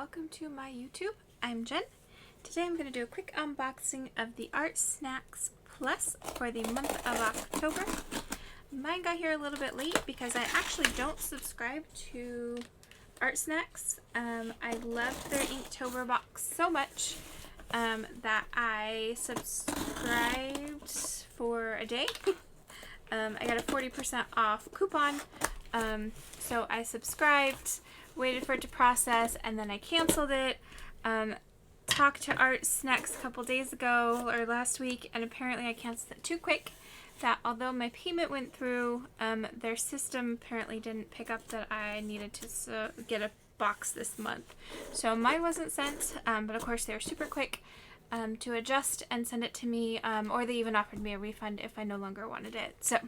welcome to my YouTube. I'm Jen. Today I'm going to do a quick unboxing of the ArtSnacks Plus for the month of October. Mine got here a little bit late because I actually don't subscribe to ArtSnacks. I love their Inktober box so much that I subscribed for a day. I got a 40% off coupon, so I subscribed, waited for it to process, and then I canceled it. Talked to ArtSnacks a couple days ago or last week, and apparently I canceled it too quick, that although my payment went through, their system apparently didn't pick up that I needed to get a box this month. So mine wasn't sent, but of course they were super quick to adjust and send it to me, or they even offered me a refund if I no longer wanted it. So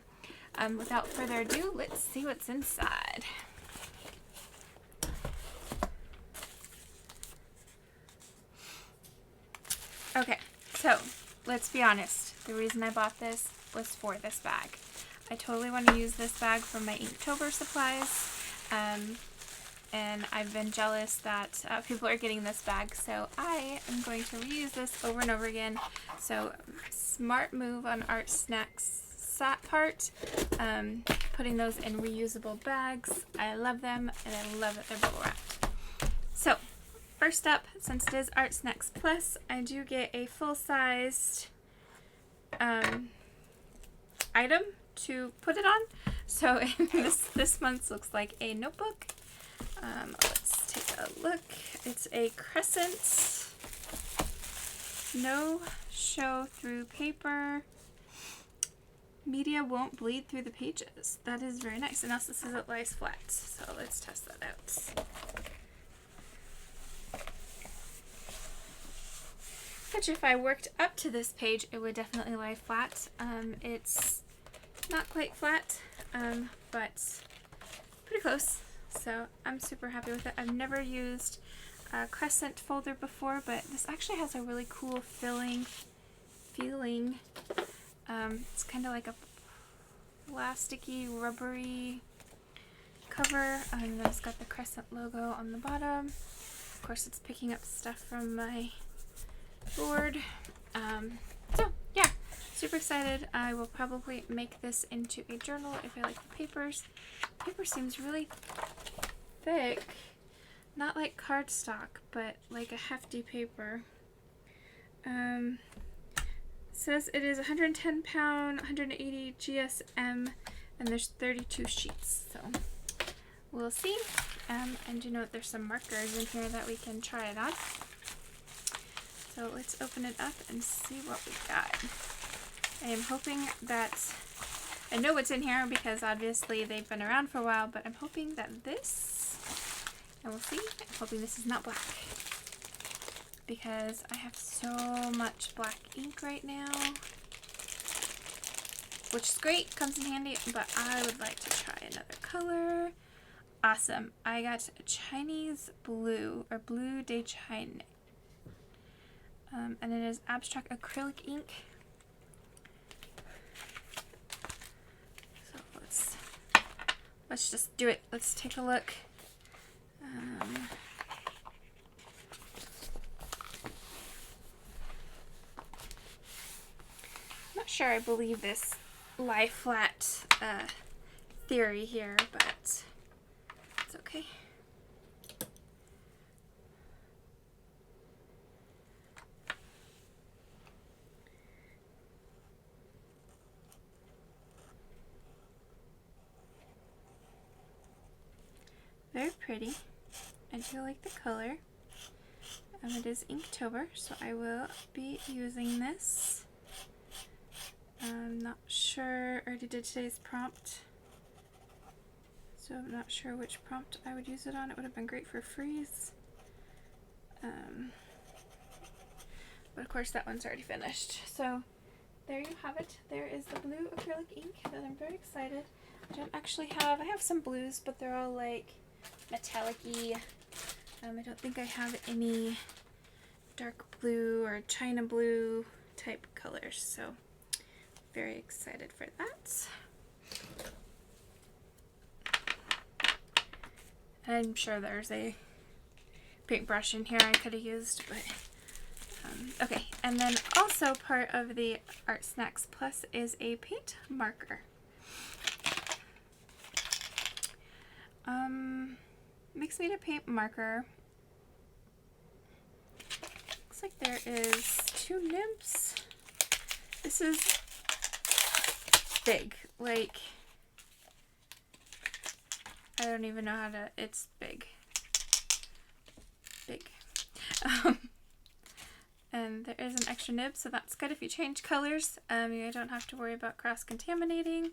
without further ado, let's see what's inside. Okay, so let's be honest. The reason I bought this was for this bag. I totally want to use this bag for my Inktober supplies, and I've been jealous that people are getting this bag, so I am going to reuse this over and over again. So smart move on ArtSnacks' part, putting those in reusable bags. I love them, and I love that they're bubble wrapped. So first up, since it is ArtSnacks Plus, I do get a full-sized item to put it on. So this month's looks like a notebook. Let's take a look. It's a crescent, no show through paper. Media won't bleed through the pages. That is very nice. And also this says it lies flat. So let's test that out. Which, if I worked up to this page, it would definitely lie flat. It's not quite flat, but pretty close. So I'm super happy with it. I've never used a crescent folder before, but this actually has a really cool feeling. It's kind of like a plasticky, rubbery cover, and then it's got the crescent logo on the bottom. Of course, it's picking up stuff from my board. So yeah, super excited. I will probably make this into a journal if I like the papers. Paper seems really thick, not like cardstock, but like a hefty paper. Says it is 110 pound, 180 GSM, and there's 32 sheets. So we'll see. And you know there's some markers in here that we can try it on. So let's open it up and see what we got. I am hoping that, I know what's in here because obviously they've been around for a while, but I'm hoping that this, and we'll see, I'm hoping this is not black, because I have so much black ink right now, which is great, comes in handy, but I would like to try another color. Awesome. I got Chinese blue, or Bleu de Chine. And it is abstract acrylic ink. So let's just do it. Let's take a look. I'm not sure I believe this lie flat theory here, but it's okay. Very pretty. I do like the color. It is Inktober, so I will be using this. I'm not sure, I already did today's prompt, so I'm not sure which prompt I would use it on. It would have been great for freeze. But of course that one's already finished. So there you have it. There is the blue acrylic ink that I'm very excited. I don't actually have, I have some blues, but they're all like metallic-y. I don't think I have any dark blue or china blue type colors, so very excited for that. I'm sure there's a paintbrush in here I could have used, but okay. And then also part of the ArtSnacks Plus is a paint marker. Mixed media paint marker. Looks like there is 2 nibs. This is big. Like, I don't even know how to, it's big. Big. And there is an extra nib, so that's good if you change colors. You don't have to worry about cross-contaminating.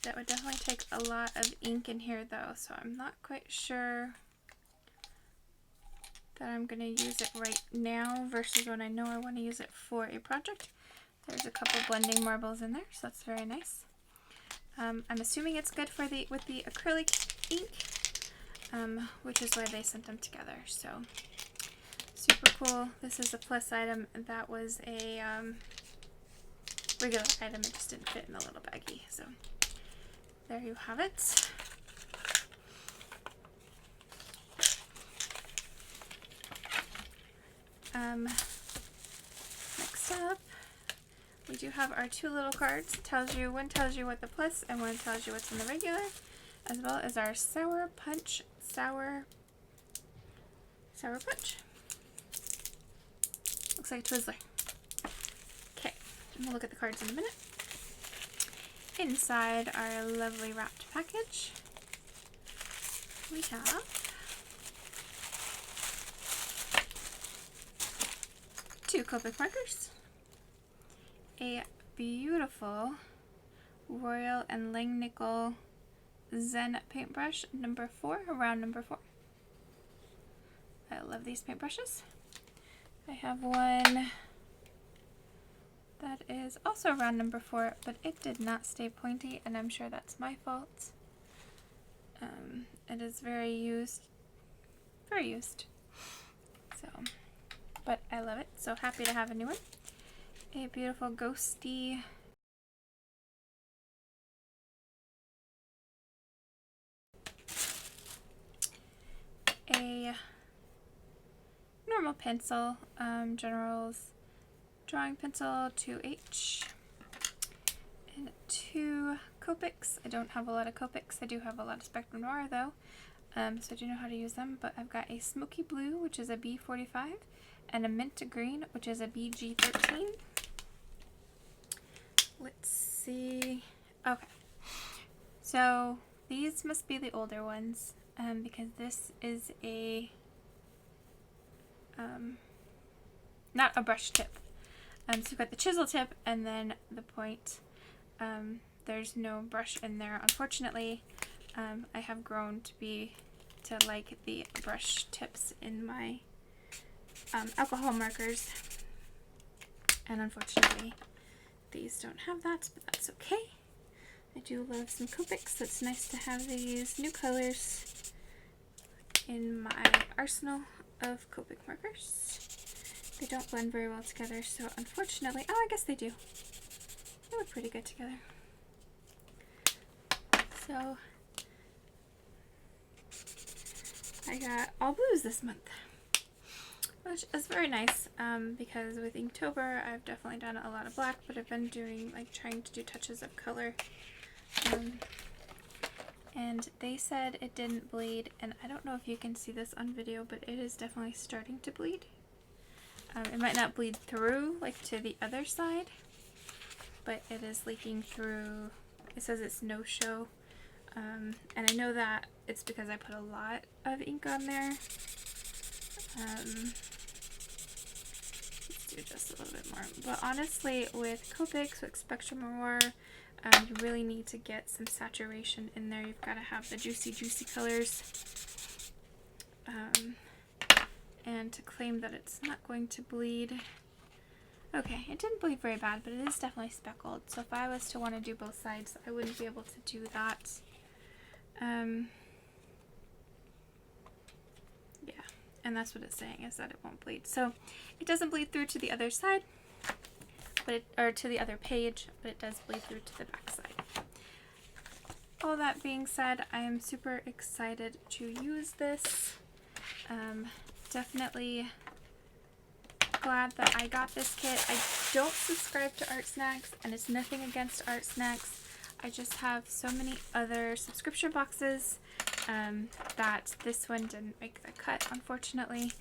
That would definitely take a lot of ink in here though, so I'm not quite sure that I'm going to use it right now versus when I know I want to use it for a project. There's a couple blending marbles in there, so that's very nice. I'm assuming it's good for with the acrylic ink, which is why they sent them together. So super cool. This is a plus item. That was a regular item. It just didn't fit in the little baggie. So there you have it. Next up, we do have our 2 little cards. One tells you what the plus and one tells you what's in the regular, as well as our sour punch. Looks like a Twizzler. Okay, we'll look at the cards in a minute. Inside our lovely wrapped package, we have two Copic markers, a beautiful Royal and Langnickel Zen paintbrush number 4, round number 4. I love these paintbrushes. I have one that is also round number 4, but it did not stay pointy, and I'm sure that's my fault. It is very used. So, but I love it. So happy to have a new one. A beautiful ghosty a normal pencil, General's drawing pencil 2H, and 2 Copics. I don't have a lot of Copics. I do have a lot of Spectrum Noir though, so I do know how to use them. But I've got a smoky blue, which is a B45, and a mint green, which is a BG13. Let's see. Okay, so these must be the older ones, because this is a not a brush tip. So you've got the chisel tip and then the point. There's no brush in there, unfortunately. I have grown to like the brush tips in my alcohol markers, and unfortunately these don't have that, but that's okay. I do love some Copics, so it's nice to have these new colors in my arsenal of Copic markers. They don't blend very well together, so unfortunately, oh, I guess they do. They look pretty good together. So I got all blues this month, which is very nice, because with Inktober I've definitely done a lot of black, but I've been doing, like, trying to do touches of color. And they said it didn't bleed, and I don't know if you can see this on video, but it is definitely starting to bleed. It might not bleed through, like, to the other side, but it is leaking through. It says it's no-show, and I know that it's because I put a lot of ink on there. Let's do just a little bit more. But honestly, with Copics, with Spectrum Noir, you really need to get some saturation in there. You've got to have the juicy colors. And to claim that it's not going to bleed. Okay, it didn't bleed very bad, but it is definitely speckled. So if I was to want to do both sides, I wouldn't be able to do that. Yeah, and that's what it's saying, is that it won't bleed. So it doesn't bleed through to the other side, or to the other page, but it does bleed through to the back side. All that being said, I am super excited to use this. Definitely glad that I got this kit. I don't subscribe to ArtSnacks, and it's nothing against ArtSnacks. I just have so many other subscription boxes that this one didn't make the cut, unfortunately,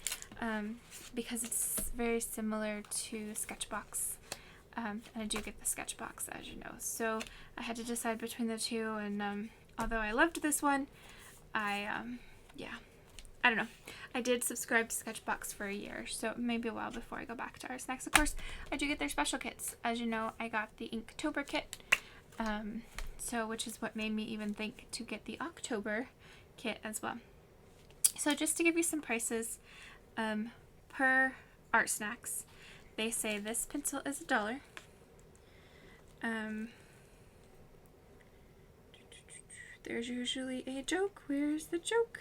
because it's very similar to Sketchbox. And I do get the Sketchbox, as you know. So I had to decide between the two, and although I loved this one, yeah, I don't know. I did subscribe to Sketchbox for a year, so maybe a while before I go back to ArtSnacks. Of course, I do get their special kits. As you know, I got the Inktober kit, which is what made me even think to get the October kit as well. So just to give you some prices, per ArtSnacks, they say this pencil is $1. There's usually a joke. Where's the joke?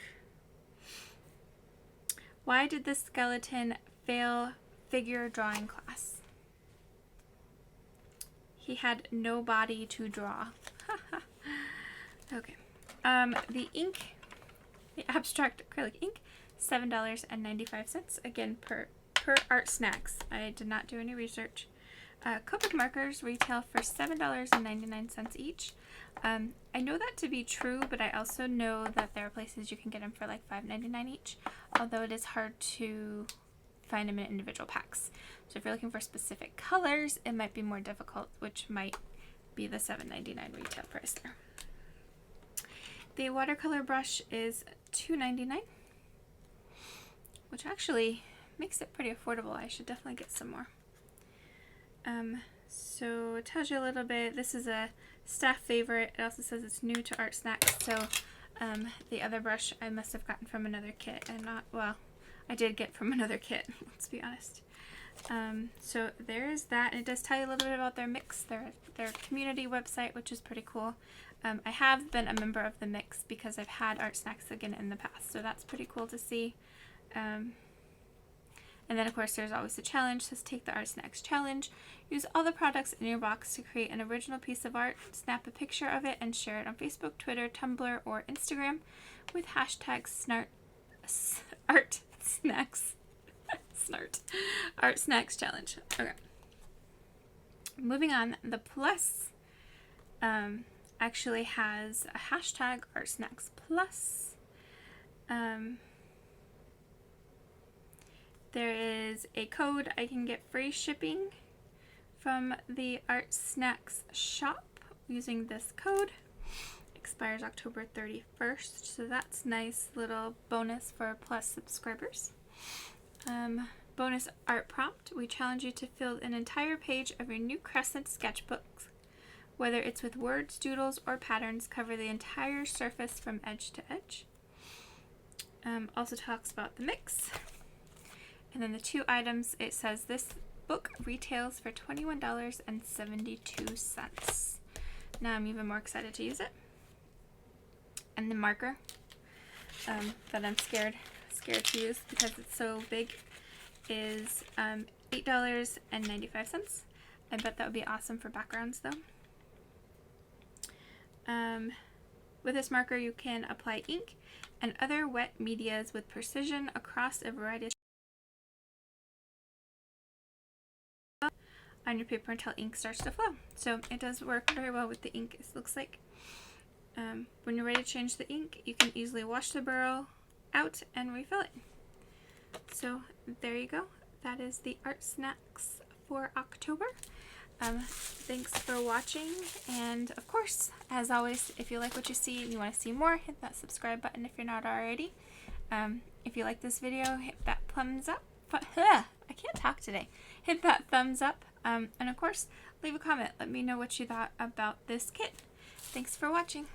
Why did the skeleton fail figure drawing class? He had no body to draw. Okay. The ink, the abstract acrylic ink, $7.95. Again, per ArtSnacks. I did not do any research. Copic markers retail for $7.99 each. I know that to be true, but I also know that there are places you can get them for like $5.99 each, although it is hard to find them in individual packs. So if you're looking for specific colors, it might be more difficult, which might be the $7.99 retail price there. The watercolor brush is $2.99, which actually makes it pretty affordable. I should definitely get some more. So it tells you a little bit. This is a staff favorite. It also says it's new to ArtSnacks, so the other brush I must have gotten from another kit, and not, well, I did get from another kit, let's be honest. So there is that, and it does tell you a little bit about their mix, their community website, which is pretty cool. I have been a member of the mix because I've had ArtSnacks again in the past, so that's pretty cool to see. And then, of course, there's always the challenge. It says take the ArtSnacks challenge. Use all the products in your box to create an original piece of art. Snap a picture of it and share it on Facebook, Twitter, Tumblr, or Instagram with hashtag ArtSnacks. ArtSnacks challenge. Okay. Moving on, the Plus actually has a hashtag ArtSnacks Plus. There is a code I can get free shipping from the ArtSnacks shop using this code. Expires October 31st, so that's nice little bonus for Plus subscribers. Bonus art prompt. We challenge you to fill an entire page of your new Crescent sketchbooks. Whether it's with words, doodles, or patterns, cover the entire surface from edge to edge. Also talks about the mix. And then the two items, it says this book retails for $21.72. Now I'm even more excited to use it. And the marker that I'm scared to use because it's so big is $8.95. I bet that would be awesome for backgrounds though. With this marker you can apply ink and other wet medias with precision across a variety of on your paper until ink starts to flow. So it does work very well with the ink, it looks like. When you're ready to change the ink, you can easily wash the barrel out and refill it. So there you go. That is the ArtSnacks for October. Thanks for watching, and of course, as always, if you like what you see and you want to see more, hit that subscribe button if you're not already. If you like this video, hit that thumbs up. I can't talk today. Hit that thumbs up, and of course, leave a comment. Let me know what you thought about this kit. Thanks for watching.